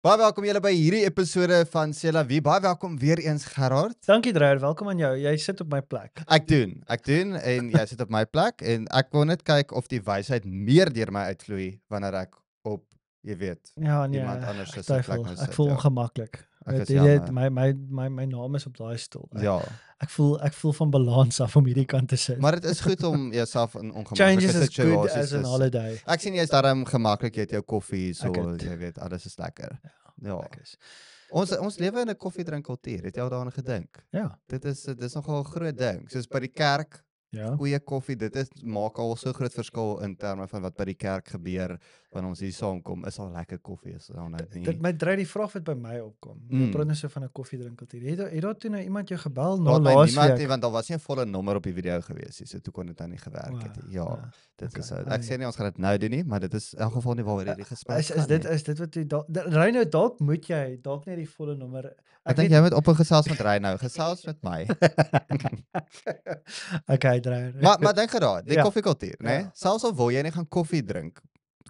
Baie welkom julle by hierdie episode van Sela Wie. Baie welkom weer eens Gerard. Dankie Dreyer, welkom aan jou. Jy sit op my plek. Ek doen en jy sit op my plek en ek wil net kyk of die wysheid meer deur my uitvloei wanneer ek op, jy weet, Ja, nee, iemand anders se twyfel. plek nou sit. Ek voel ja. ongemaklik. Ek is Jy weet, jammer. my naam is op daai stoel. Ja, Ek voel van balans af om hierdie kant te sit. maar dit is goed om jouself in Change ongemaklike is as good situasies as an te holiday. Ek sien jy's daarom gemaklik, jy het jou koffie so, Ek het. jy weet, alles is lekker. Ja. Ek is. Ons lewe in 'n koffiedrinkkultuur. Het jy al daaraan gedink? Ja. Dit is nogal 'n groot ding. Soos by die kerk, Ja. goeie koffie, maak al so groot verskil in terme van wat by die kerk gebeur wanneer ons hier saamkom. Is al lekker koffie is dan nou nie. Dit my dry die vraag wat by my opkom. Jy Mm. praat nou so van 'n koffiedrinkkultuur. Het daar toe nou iemand jou gebel na Daar het my laas niemand nie, week? want daar was nie 'n volle nommer op die video gewees nie, so toe kon dit dan nie gewerk het nie. Ja, Wow, dit okay. is ek sê nie ons gaan dit nou doen nie, maar dit is in elk geval nie waaroor hierdie gesprek Is gaan dit nie. is dit wat jy Reino, dalk moet jy dalk net die volle nommer. Ek dink jy moet op 'n gesels met Ry nou, gesels met my. Okay, Dreyer. Maar dink geraai, die Ja. koffiekultuur, né? Ja. Selfs al wil jy nie gaan koffie drink,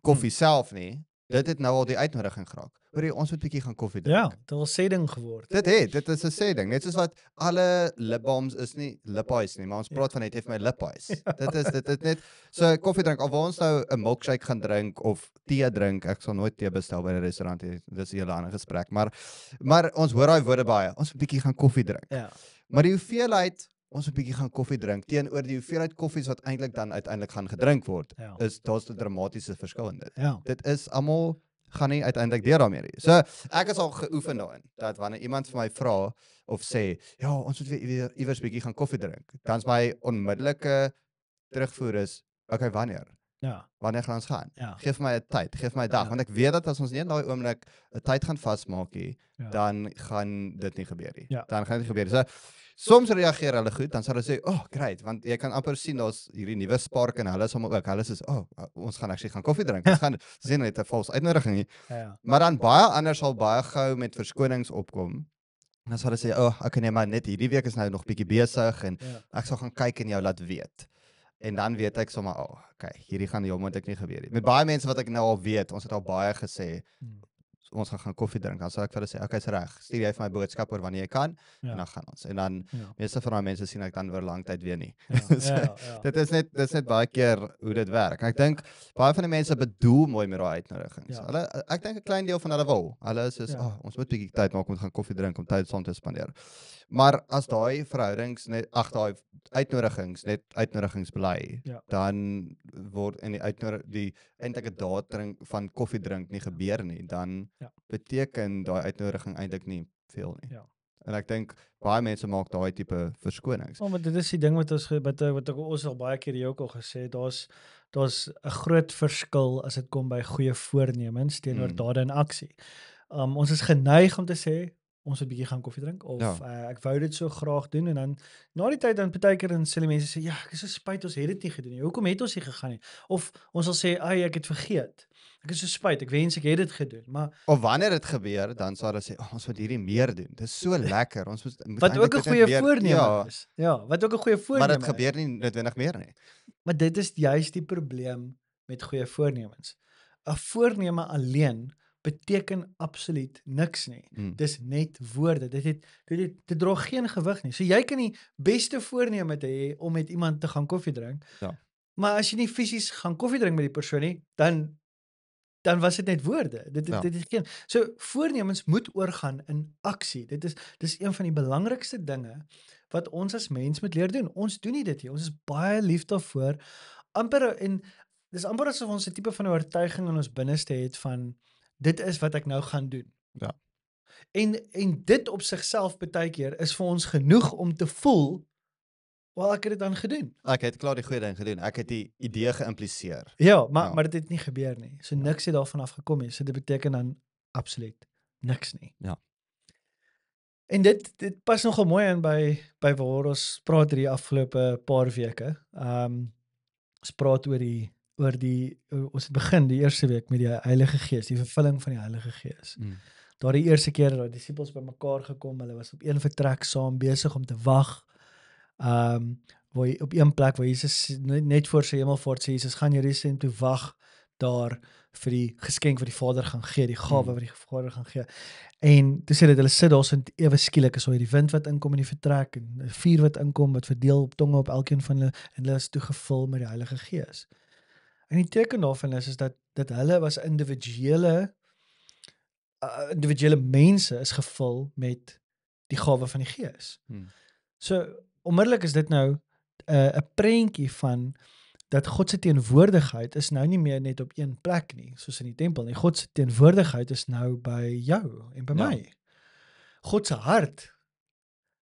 koffie self nie, dit het nou al die uitnodiging geraak. Hoor jy, ons moet bietjie gaan koffie drink. Ja, dit was sê ding geword. Dit is 'n sê ding, net soos wat alle lipbalms is nie lippies nie, maar ons praat van net vir my lippies. Dit is net so koffie drink, of wil ons nou 'n milkshake gaan drink of tee drink, ek sal nooit tee bestel by 'n restaurant nie, dis 'n hele ander gesprek, maar ons hoor daai woorde baie, ons moet bietjie gaan koffie drink. Ja. Maar die hoeveelheid, ons moet bietjie gaan koffie drink, teenoor die hoeveelheid koffies wat eintlik dan uiteindelik gaan gedrink word, Ja. daar's 'n dramatiese verskil in dit. Ja. Dit is almal gaan nie uiteindelik deur daarmee nie. So ek is al geoefen daarin dat wanneer iemand vir my vra of sê, ja, ons moet weer iewers bietjie gaan koffie drink, dan's my onmiddellike terugvoer is, okay, wanneer? Ja. Wanneer gaan ons gaan? Ja. Geef my 'n tyd, geef my 'n dag, Ja. want ek weet dat as ons nie in daai oomblik 'n tyd gaan vasmaak nie, Ja. dan gaan dit nie gebeur nie. Ja. Dan gaan dit nie gebeur nie. So soms reageer hulle goed, dan sal hulle sê, "Oh, great," want jy kan amper sien daar's hierdie nuwe spark en hulle sommer ook. Hulle sê, "Oh, ons gaan actually gaan koffie drink." Ons gaan sien net 'n vals uitnodiging nie. Ja. Maar dan baie anders sal baie gou met verskonings opkom. En dan sal hulle sê, "Oh, okay nee, maar net hierdie week is nou nog bietjie besig en Ja. ek sal gaan kyk en jou laat weet." En dan weet ek sommer, "Oh, okay, hierdie gaan heel moontlik nie gebeur nie." Met baie mense wat ek nou al weet, ons het al baie gesê, Hmm. ons gaan koffie drink, dan sal ek vir hulle sê, "Okay, is reg. Stuur jy vir my boodskap oor wanneer jy kan Ja. en dan gaan ons." En dan Ja. meeste van daai mense sien ek dan oor lang tyd weer nie. Ja. So, Ja. Dit is net baie keer hoe dit werk. Ek dink baie van die mense bedoel mooi met daai uitnodigings. Ja. Ek dink 'n klein deel van hulle wil. Hulle is soos, Ja. "Oh, ons moet bietjie tyd maak om te gaan koffie drink om tyd saam te spandeer." Maar as daai verhoudings net daai uitnodigings net uitnodigings bly, Ja. dan word in die eintlike daad drink van koffie drink nie gebeur nie, dan Ja. beteken daai uitnodiging eintlik nie veel nie. Ja. En ek dink baie mense maak daai tipe verskonings. Maar dit is die ding wat wat ek ons al baie keer hier ook al gesê het, daar's 'n groot verskil as dit kom by goeie voornemens teenoor dade en aksie. Ons is geneig om te sê ons moet bietjie gaan koffie drink of Ja. ek wou dit so graag doen en dan na die tyd dan partykeer dan sê die mense sê ja, ek is so spyt ons het dit nie gedoen nie. Hoekom het ons nie gegaan nie? Of ons sal sê, "Ag, ek het vergeet. Ek is so spyt. Ek wens ek het dit gedoen." Maar Of wanneer dit gebeur, dan sal hulle sê, "Oh, ons moet hierdie meer doen. Dis so lekker. Ons moet wat eintlik ook 'n dit net goeie meer-" voorneme Ja, is. Ja, wat ook 'n goeie maar voorneme dit is. gebeur nie noodwendig meer nie. Maar dit is juist die probleem met goeie voornemens. 'n Voorneme alleen beteken absoluut niks nie. Dis net woorde. Dit dra geen gewig nie. So jy kan die beste voorneme hê om met iemand te gaan koffie drink. Ja. Maar as jy nie fisies gaan koffie drink met die persoon nie, dan was dit net woorde. Dit is geen. So voornemens moet oorgaan in aksie. Dis een van die belangrikste dinge wat ons as mens moet leer doen. Ons doen nie dit nie. Ons is baie lief daarvoor. Dis amper asof ons 'n tipe van oortuiging in ons binneste het van dit is wat ek nou gaan doen. Ja. En dit op sigself baie keer is vir ons genoeg om te voel, wel ek het dit dan gedoen. Ek het klaar die goeie ding gedoen. Ek het die idee geïmpliseer. Ja, maar dit het nie gebeur nie. So niks het daarvan afgekom nie. So dit beteken dan absoluut niks nie. Ja. En dit pas nogal mooi in by waar ons praat hierdie afgelope paar weke. Ons praat ons het begin die eerste week met die Heilige Gees, die vervulling van die Heilige Gees. Daardie eerste keer dat die disippels bymekaar gekom, hulle was op een vertrek saam besig om te wag. Op een plek waar Jesus net voor sy hemelvaart sê Jesus gaan Jerusalem toe wag daar vir die geskenk wat die Vader gaan gee, die gawe wat die Vader gaan gee. En toe sê dit hulle sit daar so ewe skielik is hoor die wind wat inkom in die vertrek en 'n vuur wat inkom wat verdeel op tonge op elkeen van hulle en hulle is toe gevul met die Heilige Gees. En die teken daarvan is dat hulle was individuele mense is gevul met die gawe van die Gees. So onmiddellik is dit nou 'n prentjie van dat God se teenwoordigheid is nou nie meer net op een plek nie, soos in die tempel nie. God se teenwoordigheid is nou by jou en by my. God se hart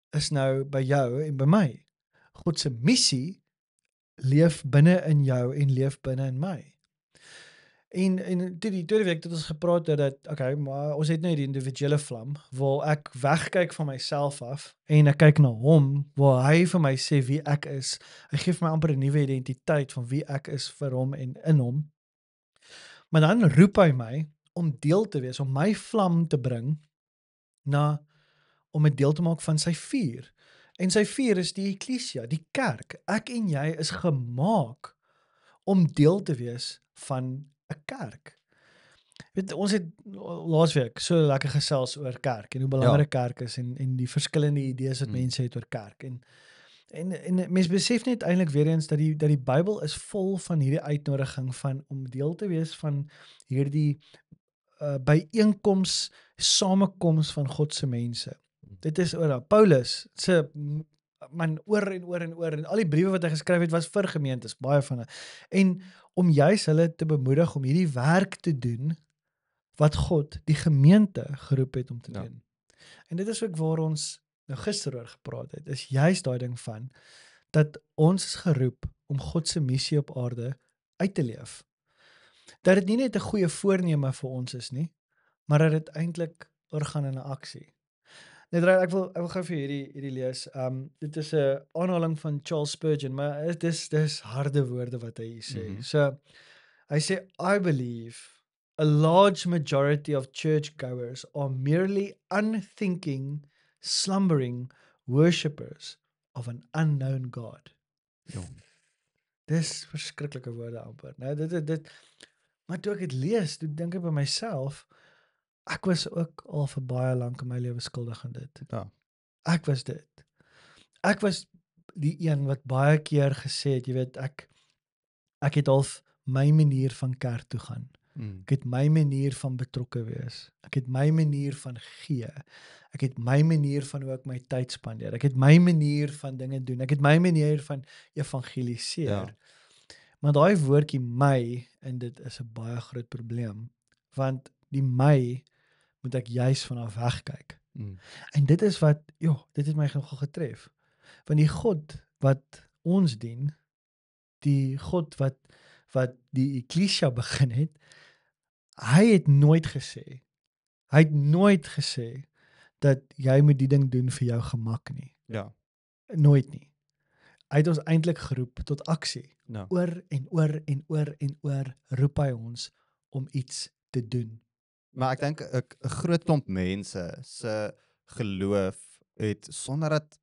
is nou by jou en by my. God se missie leef binne in jou en leef binne in my. En die tweede week het ons gepraat dat okay, maar ons het net die individuele vlam waar ek wegkyk van myself af en ek kyk na hom waar hy vir my sê wie ek is. Hy gee vir my amper 'n nuwe identiteit van wie ek is vir hom en in hom. Maar dan roep hy my om deel te wees, om my vlam te bring om 'n deel te maak van sy vuur. En sy vuur is die eklesia, die kerk. Ek en jy is gemaak om deel te wees van 'n kerk. Weet, ons het laasweek so lekker gesels oor kerk en hoe belangrik kerk is en die verskillende idees wat mense het oor kerk. En mense besef net eintlik weer eens dat die Bybel is vol van hierdie uitnodiging van om deel te wees van hierdie byeenkoms, samekoms van God se mense. Dit is oor Paulus se man oor en al die briewe wat hy geskryf het was vir gemeentes, baie van hulle. En om juis hulle te bemoedig om hierdie werk te doen wat God die gemeente geroep het om te doen. En dit is ook waar ons nou gister oor gepraat het, is juis daai ding van dat ons is geroep om God se missie op aarde uit te leef. Dat dit nie net 'n goeie voorneme vir ons is nie, maar dat dit eintlik oorgaan in 'n aksie. Net ek wil gou vir hierdie lees. Dit is 'n aanhaling van Charles Spurgeon, maar dis harde woorde wat hy hier sê. So hy sê I believe a large majority of churchgoers are merely unthinking, slumbering worshippers of an unknown God. Dis verskriklike woorde amper. Nou dit maar toe ek dit lees, toe dink ek by myself, ek was ook al vir baie lank in my lewe skuldig aan dit. Ek was dit. Ek was die een wat baie keer gesê het, jy weet, ek het al my manier van kerk toe gaan. Ek het my manier van betrokke wees. Ek het my manier van gee. Ek het my manier van hoe ek my tyd spandeer. Ek het my manier van dinge doen. Ek het my manier van evangeliseer. Maar daai woordjie my, en dit is 'n baie groot probleem, want die my moet ek juis vanaf wegkyk. En dit is wat, dit het my nogal getref. Want die God wat ons dien, die God wat die eklesia begin het, hy het nooit gesê dat jy moet die ding doen vir jou gemak nie. Nooit nie. Hy het ons eintlik geroep tot aksie. Oor en oor roep hy ons om iets te doen. Maar ek dink 'n groot klomp mense se geloof het sonder dat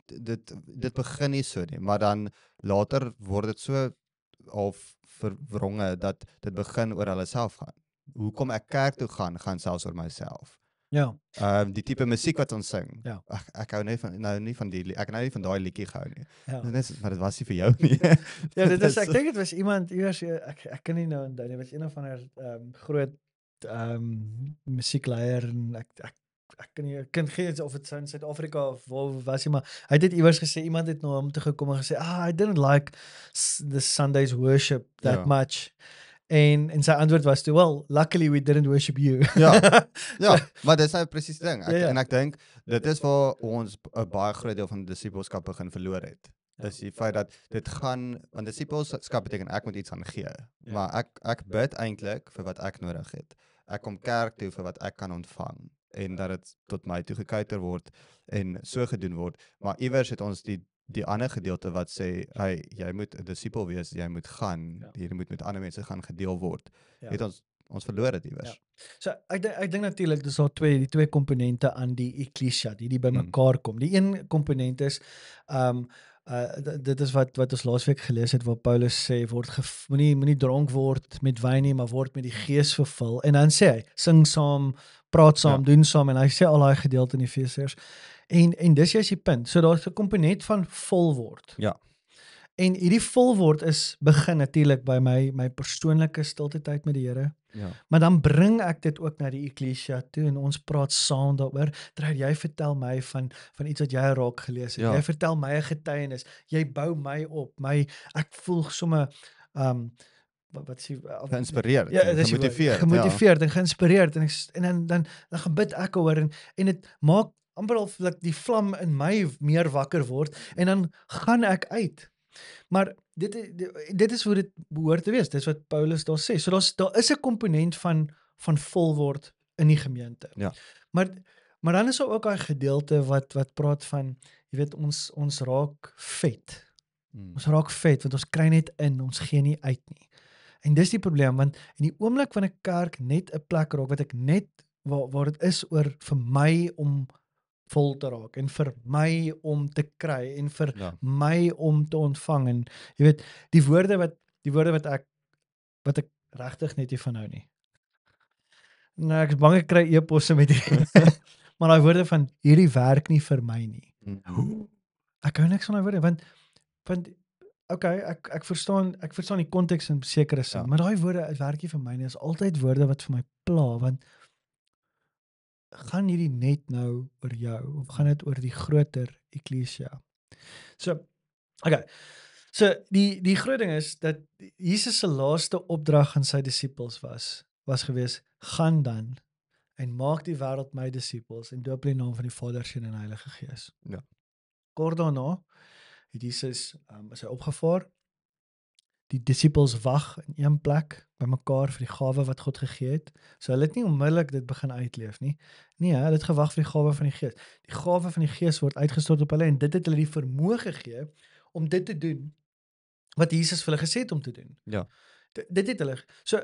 dit begin nie so nie, maar dan later word dit so half verwronge dat dit begin oor hulle self gaan. Hoekom ek kerk toe gaan selfs oor myself. Die tipe musiek wat ons sing. Ek hou nie van daai liedjie gehou nie. Maar dit was nie vir jou nie. Dit is ek dink dit was iemand iewers ek kan nie nou onthou nie, was een of ander groot musiekleier en ek kan geen of dit in Suid-Afrika of waar was hy, maar hy het dit iewers gesê, iemand het na hom toe gekom en gesê, I didn't like the Sunday's worship that much. En sy antwoord was toe, well, luckily we didn't worship you. Maar dit is nou presies die ding. En ek dink, dit is waar ons 'n baie groot deel van die disippelskap begin verloor het. Dis die feit dat dit gaan, want disippelskap beteken ek moet iets aan gee. Maar ek bid eintlik vir wat ek nodig het. Ek kom kerk toe vir wat ek kan ontvang. en dat dit tot my toe gekouter word en so gedoen word. Maar iewers het ons die ander gedeelte wat sê, hey, jy moet 'n disipel wees, jy moet gaan, jy moet met ander mense gaan gedeel word. Het ons verloor dit iewers. So ek dink natuurlik dis daar die twee komponente aan die ekklesia, die bymekaar kom. Die een komponent is dit is wat ons laasweek gelees het waar Paulus sê moenie dronk word met wyn nie, maar word met die Gees vervul. En dan sê hy, sing saam, praat saam, doen saam, en hy sê al daai gedeelte in Efesiërs. En dis juist die punt. So daar's 'n komponent van vol word. Ja. En hierdie vol word begin natuurlik by my persoonlike stilte tyd met die Here. Ja. Maar dan bring ek dit ook na die ekklesia toe en ons praat saam daaroor. Terwyl jy vertel my van iets wat jy raak gelees het. Ja. Jy vertel my 'n getuienis. Jy bou my op. Ek voel sommer wat sê geïnspireerd, gemotiveerd en geïnspireerd en dan gebid ek oor en dit maak amper al dat die vlam in my meer wakker word en dan gaan ek uit. Maar dit is hoe dit behoort te wees. Dis wat Paulus daar sê. So daar is 'n komponent van vol word in die gemeente. Ja. Maar dan is daar ook daai gedeelte wat praat van, jy weet, ons raak vet. Ons raak vet want ons kry net in, ons gee nie uit nie. En dis die probleem, want in die oomblik van 'n kerk net 'n plek raak wat ek net waar dit is oor vir my om vol te raak en vir my om te kry en vir my om te ontvang en jy weet die woorde wat ek regtig net nie van hou nie. Nou ek is bang ek kry e-posse met hierdie maar daai woorde van hierdie werk nie vir my nie. Ek hou niks van daai woorde want okay, ek verstaan die konteks in sekere sin, maar daai woorde werk nie vir my nie. Is altyd woorde wat vir my pla want gaan hierdie net nou oor jou of gaan dit oor die groter ekklesia? So, okay. So die groot ding is dat Jesus se laaste opdrag aan sy disippels was gewees, gaan dan en maak die wêreld my disippels en doop hulle in die naam van die Vader, Seun en Heilige Gees. Ja. Kort daarna het Jesus is hy opgevaar. Die disippels wag in een plek bymekaar vir die gawe wat God gegee het. So hulle het nie onmiddellik dit begin uitleef nie. Nee, hulle het gewag vir die gawe van die Gees. Die gawe van die Gees word uitgestort op hulle en dit het hulle die vermoë gegee om dit te doen wat Jesus vir hulle gesê het om te doen. Ja. Dit het hulle so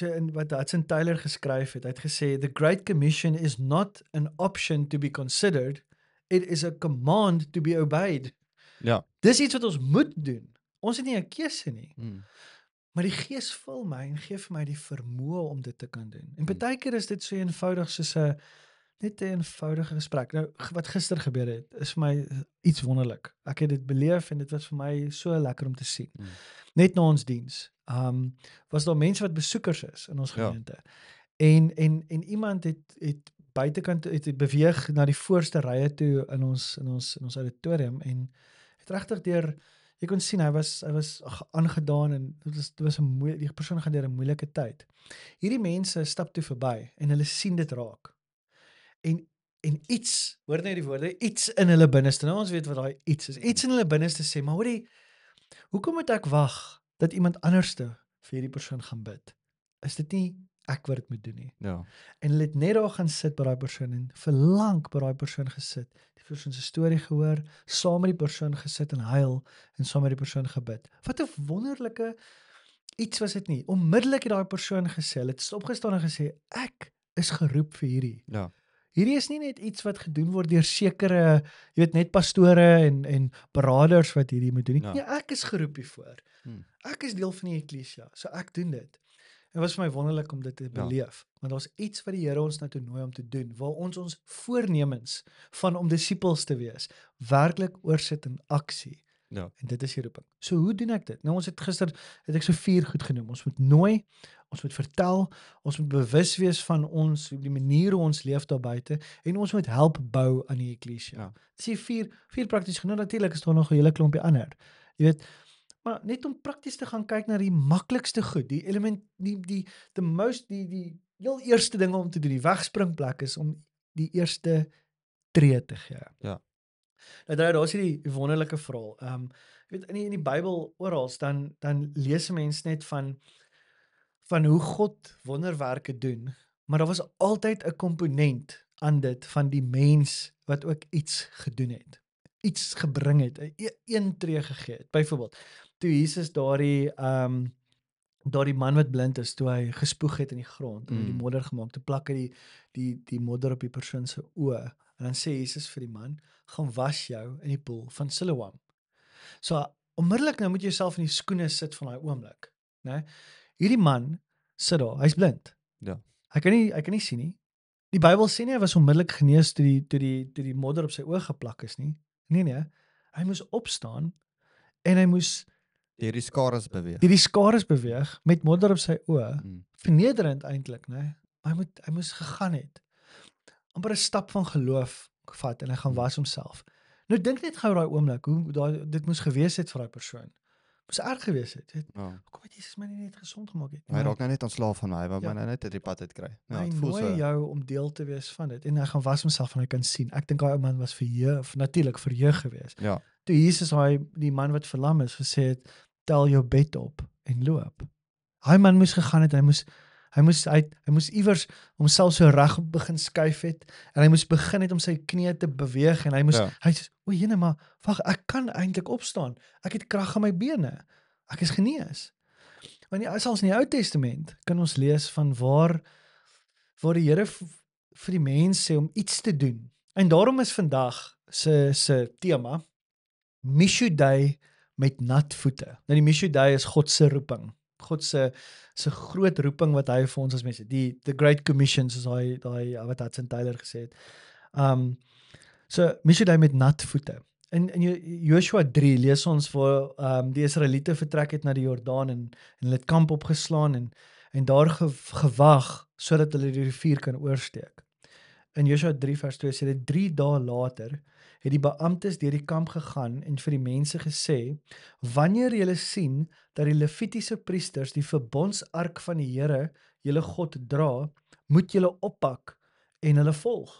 in wat Hudson Taylor geskryf het, hy het gesê the Great Commission is not an option to be considered, it is a command to be obeyed. Ja. Dis iets wat ons moet doen. Ons het nie 'n keuse nie. Maar die Gees vul my en gee vir my die vermoë om dit te kan doen. En baie keer is dit so eenvoudig soos net 'n eenvoudige gesprek. Nou wat gister gebeur het, is vir my iets wonderlik. Ek het dit beleef en dit was vir my so lekker om te sien. Net na ons diens. Was daar mense wat besoekers is in ons gemeente. En iemand het buitekant het beweeg na die voorste rye toe in ons auditorium en het regtig deur jy kon sien hy was aangedaan en dit was die persoon gaan deur 'n moeilike tyd. Hierdie mense stap toe verby en hulle sien dit raak. En iets, hoor nou die woorde, iets in hulle binneste. Nou ons weet wat daai iets is. Iets in hulle binneste sê, maar hoorie, hoekom moet ek wag dat iemand anderste vir hierdie persoon gaan bid? Is dit nie ek wat dit moet doen nie? Ja. En hulle het net daar gaan sit by daai persoon en vir lank by daai persoon gesit. Die persoon se storie gehoor, saam met die persoon gesit en huil en saam met die persoon gebid. Wat 'n wonderlike iets was dit nie. Onmiddellik het daai persoon gesê, hulle het opgestaan en gesê, ek is geroep vir hierdie. Ja. Hierdie is nie net iets wat gedoen word deur sekere, jy weet, net pastore en beraders wat hierdie moet doen nie. Nee, ek is geroep hiervoor. Ek is deel van die ekklesia, so ek doen dit. En was vir my wonderlik om dit te beleef, want daar's iets wat die Here ons nou toe nooi om te doen, waar ons voornemens van om disippels te wees, werklik oorsit in aksie. Ja. En dit is die roeping. So hoe doen ek dit? Nou ons het gister het ek so 4 goed genoem. Ons moet nooi, ons moet vertel, ons moet bewus wees van die manier hoe ons leef daar buite en ons moet help bou aan die ekklesia. Ja. Dis die 4 prakties genoem. Natuurlik is daar nog 'n hele klompie ander. Jy weet, maar net om prakties te gaan kyk na die maklikste goed, die element die heel eerste dinge om te doen, die wegspringplek is om die eerste tree te gee. Ja. Nou daar is die wonderlike verhaal. Jy weet in die Bybel oral dan lees 'n mens net van hoe God wonderwerke doen, maar daar was altyd 'n komponent aan dit van die mens wat ook iets gedoen het. Iets gebring het, een tree gegee het. Byvoorbeeld, toe Jesus daardie man wat blind is, toe hy gespoeg het in die grond en hy die modder gemaak, toe plak hy die modder op die persoon se oë. En dan sê Jesus vir die man, gaan was jou in die poel van Siloam. So onmiddellik nou moet jy jouself in die skoene sit van daai oomblik, né? Hierdie man sit daar, hy's blind. Ja. Hy kan nie sien nie. Die Bybel sê nie hy was onmiddellik genees toe die modder op sy oë geplak is nie. Nee, hy moes opstaan en hy moes Hierdie skares beweeg. die skares beweeg met modder op sy oë. Vernederend eintlik, né? Maar hy moes gegaan het. Amper 'n stap van geloof vat en hy gaan was homself. Nou dink net gou daai oomblik hoe dit moes gewees het vir daai persoon. Moes erg gewees het. Hoekom het Jesus my nie net gesond gemaak het? Hy raak nou net ontslaaf van my, maar Ja. my net uit die pad uit kry. Ja, Hy dit voel nooi so. jou om deel te wees van dit en hy gaan was homself en hy kan sien. Ek dink daai ou man was natuurlik verheug geweest. Ja. Toe Jesus die man wat verlam is gesê het, tel jou bed op en loop. Daai man moes gegaan het, hy moes iewers homself so reg begin skuif het en hy moes begin het om sy knieë te beweeg en hy sê, o jene, maar wag, ek kan eintlik opstaan. Ek het krag in my bene. Ek is genees. Want selfs in die Ou Testament kan ons lees van waar die Here vir die mens sê om iets te doen. En daarom is vandag se tema Mishudai met nat voete. Nou die Mishudai is God se roeping. God se groot roeping wat hy vir ons as mense, the Great Commission soos daai wat Hudson Taylor gesê het. So Mishudai met nat voete. In Joshua 3 lees ons waar die Israeliete vertrek het na die Jordaan en hulle het kamp opgeslaan en daar gewag sodat hulle die rivier kan oorsteek. In Joshua 3 vers 2 sê dit 3 dae later het die beamptes deur die kamp gegaan en vir die mense gesê, wanneer julle sien dat die Levitiese priesters die verbondsark van die Here, julle God dra, moet julle oppak en hulle volg.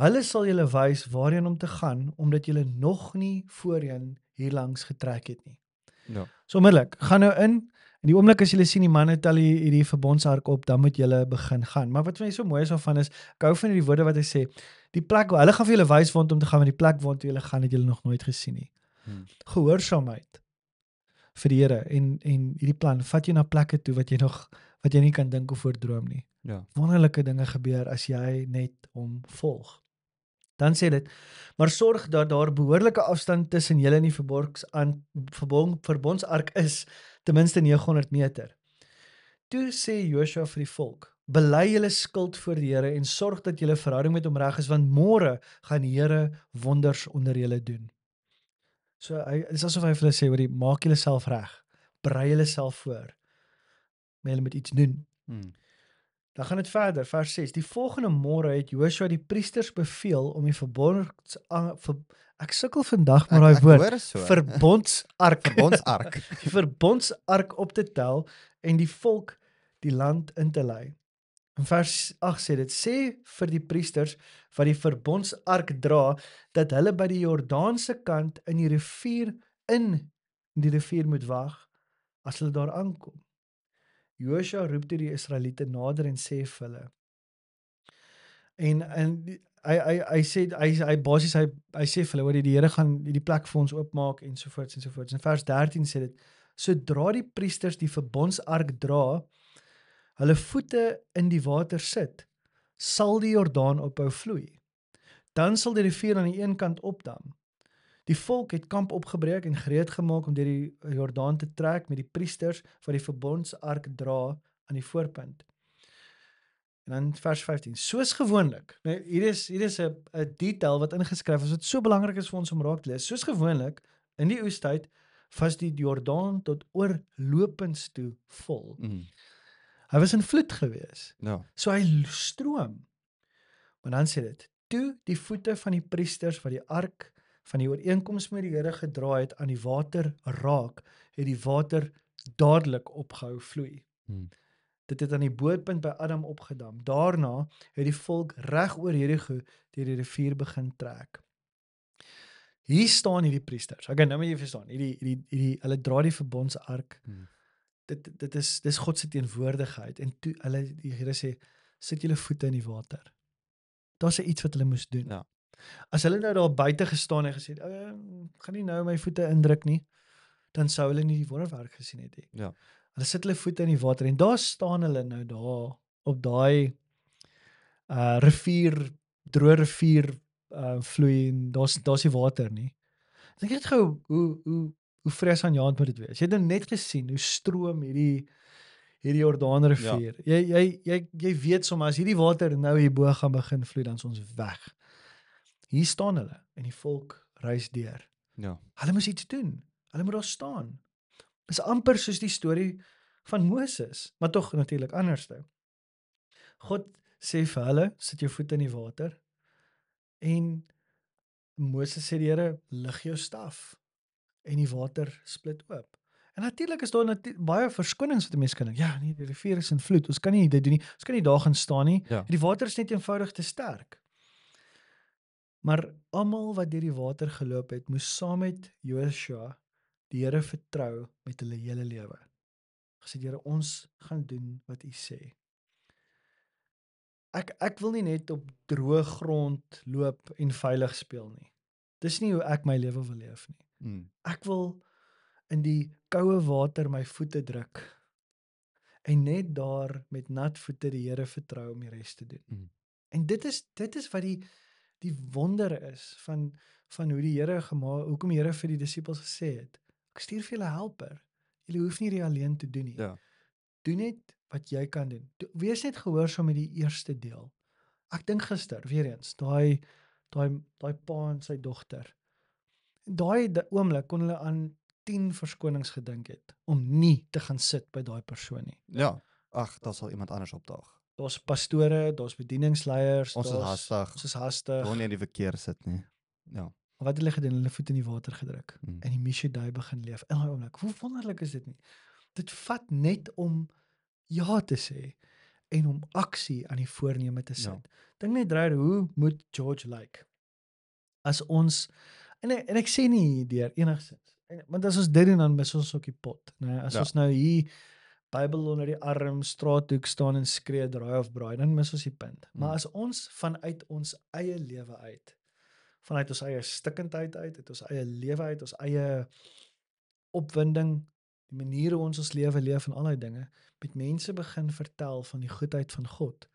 Hulle sal julle wys waarheen om te gaan, omdat julle nog nie voorheen hierlangs getrek het nie. Ja. So onmiddellik, gaan nou in die oomblik as julle sien die manne tel hierdie verbondsark op, dan moet julle begin gaan. Maar wat vir my so mooi is daarvan is, ek hou van die woorde wat hy sê, die plek, hulle gaan vir julle wys waar om te gaan, want die plek waar julle gaan, het julle nog nooit gesien nie. Gehoorsaamheid vir die Here en hierdie plan, vat jy na plekke toe wat jy nie kan dink of oordroom nie. Ja. Wonderlike dinge gebeur as jy net hom volg. Dan sê dit, maar sorg dat daar behoorlike afstand tussen julle en die verbondsark is, ten minste 900 meter. Toe sê Joshua vir die volk, bely julle skuld voor die Here en sorg dat julle verhouding met hom reg is, want môre gaan die Here wonders onder julle doen. So dit is asof hy vir hulle sê, maak julle self reg, berei julle self voor, maar julle moet iets doen. Dan gaan dit verder, vers 6. Die volgende môre het Joshua die priesters beveel om die ek sukkel vandag met daai woord, verbondsark, die verbondsark op te tel en die volk die land in te lei. In vers 8 sê dit, sê vir die priesters wat die verbondsark dra, dat hulle by die Jordaanse kant in die rivier moet wag, as hulle daar aankom. Joshua roep toe die Israeliete nader en sê vir hulle. En hy sê vir hulle, die Here gaan die plek vir ons oopmaak en sovoorts en sovoorts. In vers 13 sê dit, sodra die priesters die verbondsark dra, hulle voete in die water sit, sal die Jordaan ophou vloei. Dan sal die rivier aan die een kant opdam. Die volk het kamp opgebreek en gereed gemaak om deur die Jordaan te trek met die priesters wat die verbondsark dra aan die voorpunt. En dan vers 15, soos gewoonlik, nou hier is 'n detail wat ingeskryf is, wat so belangrik is vir ons om raak te lees, soos gewoonlik, in die oestyd, was die Jordaan tot oorlopends toe vol. Hy was in vloed gewees, so hy stroom. Maar dan sê dit, toe die voete van die priesters wat die ark van die ooreenkoms met die Here gedra het aan die water raak, het die water dadelik opgehou vloei. Dit het aan die bootpunt by Adam opgedam. Daarna het die volk reg oor Jerigo deur die rivier begin trek. Hier staan hierdie priesters. Okay, nou moet jy verstaan. Hulle dra die verbondsark. Dit is God se teenwoordigheid en toe die Here sê, sit julle voete in die water. Daar's iets wat hulle moes doen. Ja. As hulle nou daar buite gestaan en gesê, gaan nie nou my voete indruk nie, dan sou hulle nie die wonderwerk gesien het nie. Ja. Hulle sit hulle voete in die water en daar staan hulle nou daar op daai rivier, droë rivier vloei en daar's nie water nie. Dink net gou hoe vreesaanjaend moet dit wees. Jy het nou net gesien hoe stroom hierdie Jordaanrivier. Jy weet sommer as hierdie water nou hierbo gaan begin vloei, dan is ons weg. Hier staan hulle en die volk reis deur. Ja. Hulle moes iets doen. Hulle moet daar staan. Dis amper soos die storie van Moses, maar tog natuurlik anderste. God sê vir hulle, sit jou voet in die water en Moses sê die Here, lig jou staf en die water split oop. En natuurlik is daar baie verskonings wat die mense kan dink. Ja, nee, die rivier is in vloed. Ons kan nie dit doen nie. Ons kan nie daar gaan staan nie. Ja. Die water is net eenvoudig te sterk. Maar almal wat deur die water geloop het, moes saam met Joshua die Here vertrou met hulle hele lewe. Gesê, Here, ons gaan doen wat U sê. Ek wil nie net op droë grond loop en veilig speel nie. Dis nie hoe ek my lewe wil leef nie. Ek wil in die koue water my voete druk en net daar met nat voete die Here vertrou om die res te doen. En dit is wat die wonder is van hoe die Here hoekom die Here vir die disippels gesê het, ek stuur vir julle helper. Julle hoef nie dit alleen te doen nie. Ja. Doen net wat jy kan doen. Wees net gehoorsaam met die eerste deel. Ek dink gister, weer eens, daai pa en sy dogter. Daai oomblik kon hulle aan 10 verskonings gedink het om nie te gaan sit by daai persoon nie. Ja. Ag, daar sal iemand anders opdaag. Daar's pastore, daar's bedieningsleiers, Ons is hastig. Wil nie in die verkeer sit nie. Ja. Wat het hulle gedoen? Hulle voet in die water gedruk en die Mishudai begin leef. In daai oomblik, hoe wonderlik is dit nie? Dit vat net om ja te sê en om aksie aan die voorneme te sit. Dink net deur hoe moet George lyk? As ons en ek sê nie deur enigsins. Want as ons dit doen, dan mis ons ook die pot, né? As ons nou hier Bybel onder die arm, straathoek staan en skree draai of braai, dan mis ons die punt. Maar as ons vanuit ons eie lewe uit, vanuit ons eie stikkendheid uit ons eie lewe uit, ons eie opwinding, die manier hoe ons lewe leef en al daai dinge, met mense begin vertel van die goedheid van God,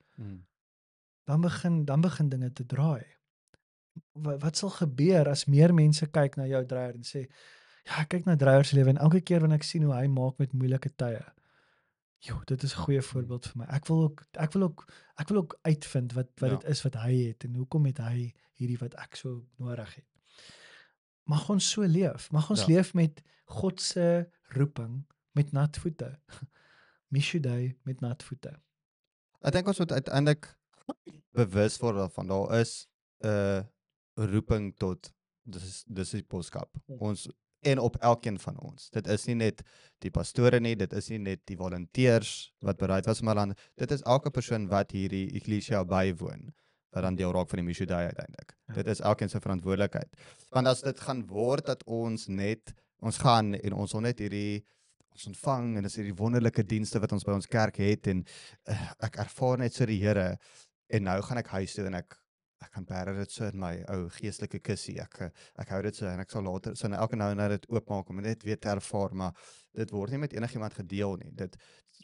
dan begin dinge te draai. Wat sal gebeur as meer mense kyk na jou Dreyer en sê, ja, ek kyk na Dreyer se lewe en elke keer wanneer ek sien hoe hy maak met moeilike tye, dit is 'n goeie voorbeeld vir my. Ek wil ook uitvind wat dit is wat hy het en hoekom het hy hierdie wat ek so nodig het. Mag ons so leef. Mag ons leef met God se roeping met nat voete. Mishudai met nat voete. Ek dink ons moet uiteindelik bewus word daarvan. Daar is 'n roeping tot disipelskap. Ons en op elkeen van ons. Dit is nie net die pastore nie, dit is nie net die volonteërs wat bereid was om hulle, dit is elke persoon wat hierdie eklesia bywoon, wat dan deel raak van die Mishudai uiteindelik. Dit is elkeen se verantwoordelikheid. Want as dit gaan word dat ons gaan en ons wil net ons ontvang en dis hierdie wonderlike dienste wat ons by ons kerk het en ek ervaar net so die Here en nou gaan ek huis toe en ek kan bære dit so in my ou geestelike kussie. Ek hou dit so en ek sal later so elke nou en nou dit oopmaak om dit weer te ervaar, maar dit word nie met enigiemand gedeel nie. Dit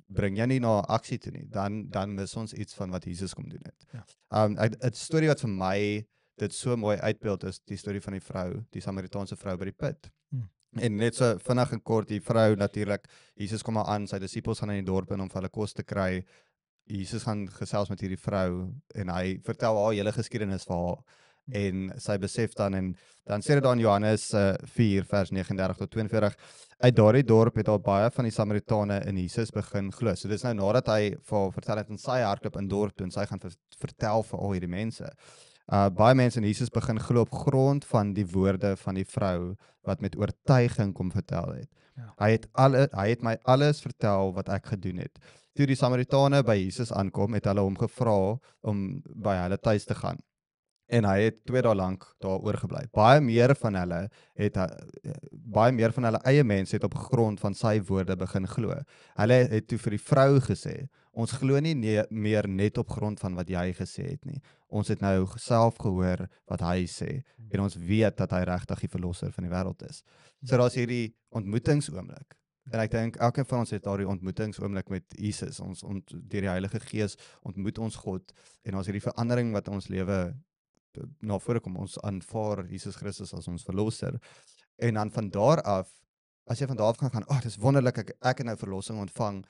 bring jou nie na aksie toe nie. Dan mis ons iets van wat Jesus kom doen het. Ja. 'n storie wat vir my dit so mooi uitbeeld is die storie van die vrou, die Samaritaanse vrou by die put. En net so vinnig en kort, die vrou natuurlik, Jesus kom maar aan, sy disippels gaan in die dorp in om vir hulle kos te kry. Jesus gaan gesels met hierdie vrou en hy vertel haar hele geskiedenis vir haar en sy besef dan sê dit dan Johannes 4 vers 39 tot 42, uit daardie dorp het al baie van die Samaritane in Jesus begin glo. So dis nou nadat hy vir haar vertel het en sy hardloop in dorp toe en sy gaan vertel vir al hierdie mense. Baie mense in Jesus begin glo op grond van die woorde van die vrou wat met oortuiging kom vertel het. Ja. Hy het my alles vertel wat ek gedoen het. Toe die Samaritane by Jesus aankom, het hulle hom gevra om by hulle tuis te gaan. En hy het 2 dae lank daar oorgebly. Baie meer van hulle eie mense het op grond van sy woorde begin glo. Hulle het toe vir die vrou gesê, ons glo nie meer net op grond van wat jy gesê het nie. Ons het nou self gehoor wat hy sê en ons weet dat hy regtig die verlosser van die wêreld is. So daar's hierdie ontmoetingsoomblik. En ek dink elkeen van ons het daardie ontmoetingsoomblik met Jesus. Ons deur die Heilige Gees ontmoet ons God en ons hierdie verandering wat ons lewe na vore kom, ons aanvaar Jesus Christus as ons verlosser. En dan van daar af, as jy van daar af gaan, dis wonderlik, ek het nou verlossing ontvang,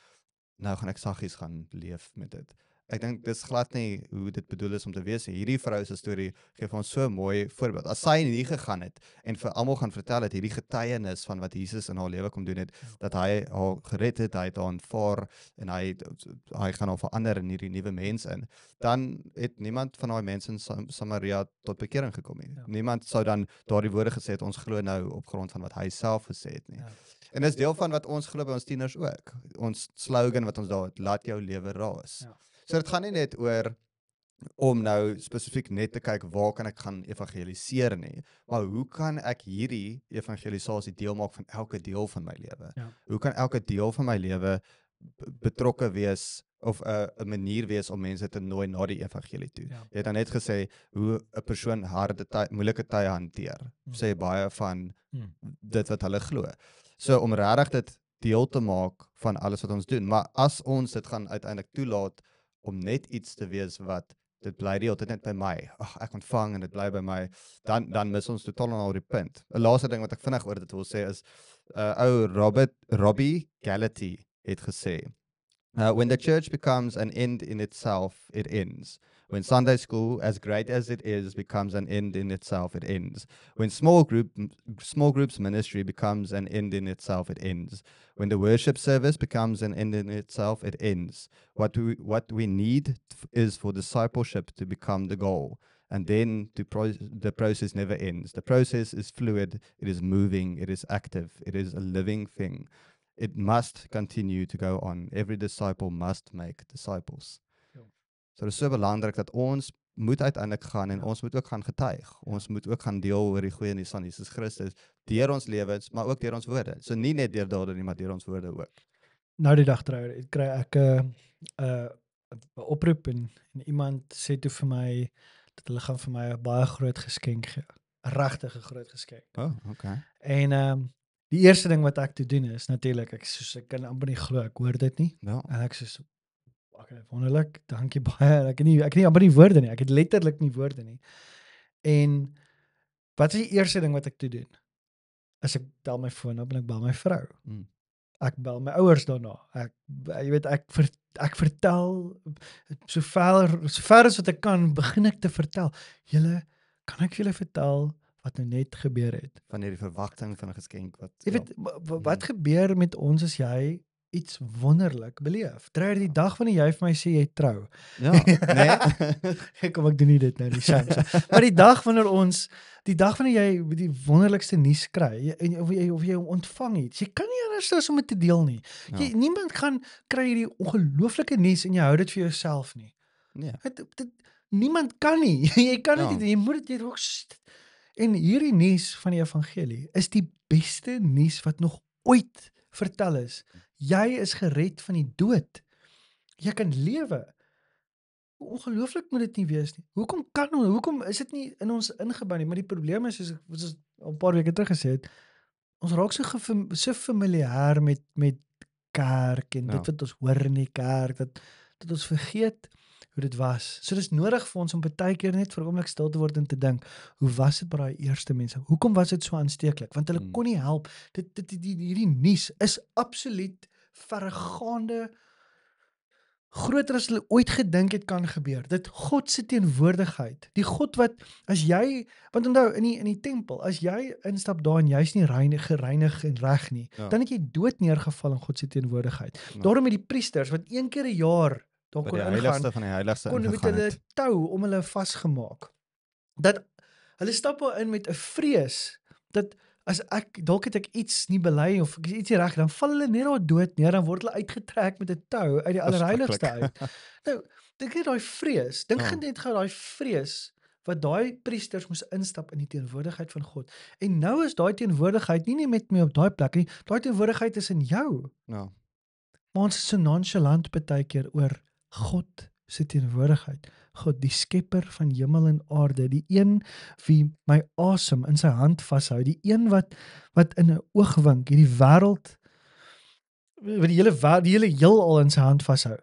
nou gaan ek saggies gaan leef met dit. Ek dink dis glad nie hoe dit bedoel is om te wees. Hierdie vrou se storie gee vir ons so 'n mooi voorbeeld. As sy nie gegaan het en vir almal gaan vertel het hierdie getuienis van wat Jesus in haar lewe kom doen het, dat hy haar gered het, hy het haar aanvaar en hy gaan haar verander in hierdie nuwe mens in, dan het niemand van daai mense in Samaria tot bekering gekom nie. Ja. Niemand sou dan daardie woorde gesê het, ons glo nou op grond van wat hy self gesê het nie. Ja. En dis deel van wat ons glo by ons tieners ook. Ons slogan wat ons daar het, laat jou lewe raas. Ja. So dit gaan nie net oor om nou spesifiek net te kyk waar kan ek gaan evangeliseer nie, maar hoe kan ek hierdie evangelisasie deel maak van elke deel van my lewe? Ja. Hoe kan elke deel van my lewe betrokke wees of 'n manier wees om mense te nooi na die evangelie toe? Ja. Jy het dan net gesê hoe 'n persoon moeilike tye hanteer. Sê baie van dit wat hulle glo. So om regtig dit deel te maak van alles wat ons doen, maar as ons dit gaan uiteindelik toelaat om net iets te wees wat dit bly die hele tyd net by my. Ek ontvang en dit bly by my, dan mis ons totaal aan die punt. 'n Laaste ding wat ek vinnig oor dit wil sê is Robbie Gallaty het gesê, when the church becomes an end in itself, it ends. When Sunday school, as great as it is, becomes an end in itself, it ends. When small groups ministry becomes an end in itself, it ends. When the worship service becomes an end in itself, it ends. What we need is for discipleship to become the goal. And then the process never ends. The process is fluid, it is moving, it is active, it is a living thing. It must continue to go on. Every disciple must make disciples. So dit is so belangrik dat ons moet uiteindelik gaan en ons moet ook gaan getuig. Ons moet ook gaan deel oor die goeie nuus van Jesus Christus deur ons lewens, maar ook deur ons woorde. So nie net deur dade nie, maar deur ons woorde ook. Nou die dag trouwens, kry ek 'n oproep en iemand sê toe vir my dat hulle gaan vir my 'n baie groot geskenk gee. 'n Regtig 'n groot geskenk. Okay. En die eerste ding wat ek toe doen is natuurlik, ek kan amper nie glo ek hoor dit nie. Ja. En ek sê okay, wonderlik, dankie baie. Ek het nie amper nie woorde nie. Ek het letterlik nie woorde nie. En wat is die eerste ding wat ek toe doen? As ek tel my foon op en ek bel my vrou. Ek bel my ouers daarna. Ek vertel so ver as wat ek kan, begin ek te vertel. Kan ek vir julle vertel wat nou net gebeur het? Van hierdie verwagting van 'n geskenk wat Jy weet, wat gebeur met ons as jy iets wonderlik beleef? Trou die dag wanneer jy vir my sê jy trou. Ja, nee. Kom ek doen nie dit nou nie, Sam. Maar die dag wanneer jy die wonderlikste nuus kry, of jy ontvang iets, jy kan nie anders as om dit te deel nie. Ja. Niemand gaan kry hierdie ongelooflike nuus en jy hou dit vir jouself nie. Nee. Niemand kan nie. Jy kan dit nie. Jy moet dit ook. En hierdie nuus van die evangelie is die beste nuus wat nog ooit vertel is. Jy is gered van die dood. Jy kan lewe. Hoe ongelooflik moet dit nie wees nie. Hoekom is dit nie in ons ingebou nie? Maar die probleem is, soos ek al 'n paar weke terug gesê het, ons raak so familier met kerk en dit wat ons hoor in die kerk, dat ons vergeet hoe dit was. So dis nodig vir ons om baie keer net vir 'n oomblik stil te word en te dink, hoe was dit by daai eerste mense? Hoekom was dit so aansteeklik? Want hulle kon nie help. Hierdie nuus is absoluut verregaande groter as hulle ooit gedink het kan gebeur. Dit God se teenwoordigheid. Die God wat want onthou in die tempel, as jy instap daar en jy's nie gereinig en reg nie, dan het jy dood neergeval in God se teenwoordigheid. Daarom het die priesters wat een keer 'n jaar daar kon ingaan, heiligste van die heiligste kon met hulle tou om hulle vasgemaak. Dat hulle stap al in met 'n vrees dat as dalk het ek iets nie bely of ek is iets nie reg, dan val hulle net daar dood neer, dan word hulle uitgetrek met 'n tou uit die allerheiligste uit. Nou, dink net daai vrees. Dink net gou daai vrees wat daai priesters moes instap in die teenwoordigheid van God. En nou is daai teenwoordigheid nie net meer op daai plek nie, daai teenwoordigheid is in jou. Ja. Maar ons is so nonchalant baie keer oor God se teenwoordigheid. God, die skepper van hemel en aarde, die een wie my asem in sy hand vashou, die een wat in 'n oogwink hierdie wêreld, die hele heelal in sy hand vashou.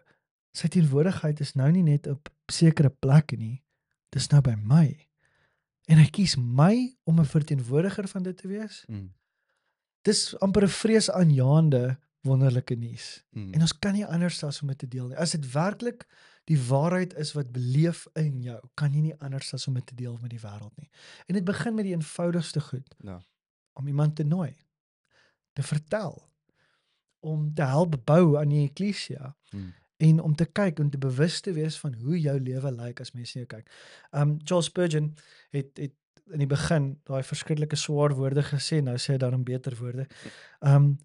Sy teenwoordigheid is nou nie net op sekere plekke nie, dis nou by my. En hy kies my om 'n verteenwoordiger van dit te wees. Dis amper 'n vreesaanjaende wonderlike nuus. En ons kan nie anders as om dit te deel nie. As dit werklik die waarheid is wat beleef in jou, kan jy nie anders as om dit te deel met die wêreld nie. En dit begin met die eenvoudigste goed. Ja. Om iemand te nooi, te vertel, om te help bou aan die eklesia. En om te kyk en te bewus te wees van hoe jou lewe lyk as mense na jou kyk. Charles Spurgeon het in die begin daai verskriklike swaar woorde gesê, nou sê hy daarom beter woorde.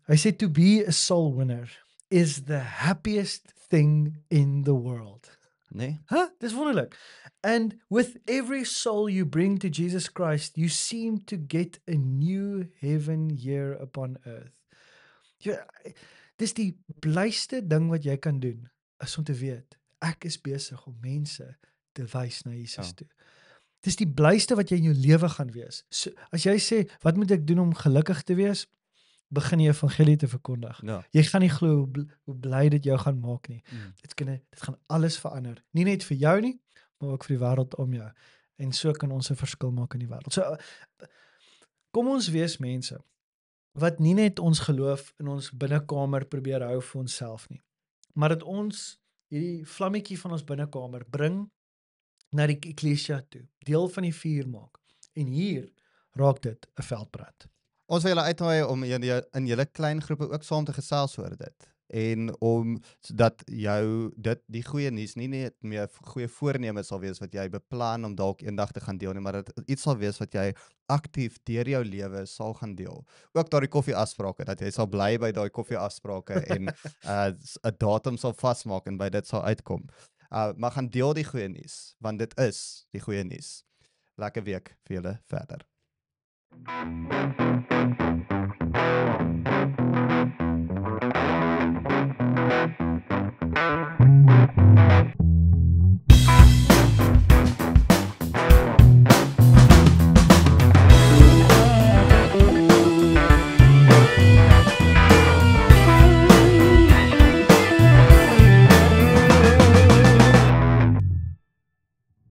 Hy sê to be a soul winner is the happiest thing in the world. Nee? Dis wonderlik. And with every soul you bring to Jesus Christ, you seem to get a new heaven here upon earth. Ja, dis die blyste ding wat jy kan doen, is om te weet, ek is besig om mense te wys na Jesus toe. Dis die blyste wat jy in jou lewe gaan wees. So, as jy sê, wat moet ek doen om gelukkig te wees? Begin die evangelie te verkondig. Ja. Jy gaan nie glo hoe bly dit jou gaan maak nie. Dit gaan alles verander. Nie net vir jou nie, maar ook vir die wêreld om jou. En so kan ons 'n verskil maak in die wêreld. So kom ons wees mense wat nie net ons geloof in ons binnekamer probeer hou vir onsself nie, maar dat ons hierdie vlammetjie van ons binnekamer bring na die eklesia toe, deel van die vuur maak. En hier raak dit 'n veldbrand. Ons wil julle uitnooi om in julle klein groepe ook saam te gesels oor dit. En om dat die goeie nuus nie net meer goeie voornemens sal wees wat jy beplan om dalk eendag te gaan deel nie, maar dat iets sal wees wat jy aktief deur jou lewe sal gaan deel. Ook daardie koffieafsprake, dat jy sal bly by daai koffieafsprake en 'n datum sal vasmaak en by dit sal uitkom. Maar gaan deel die goeie nuus, want dit is die goeie nuus. Lekker week vir julle verder.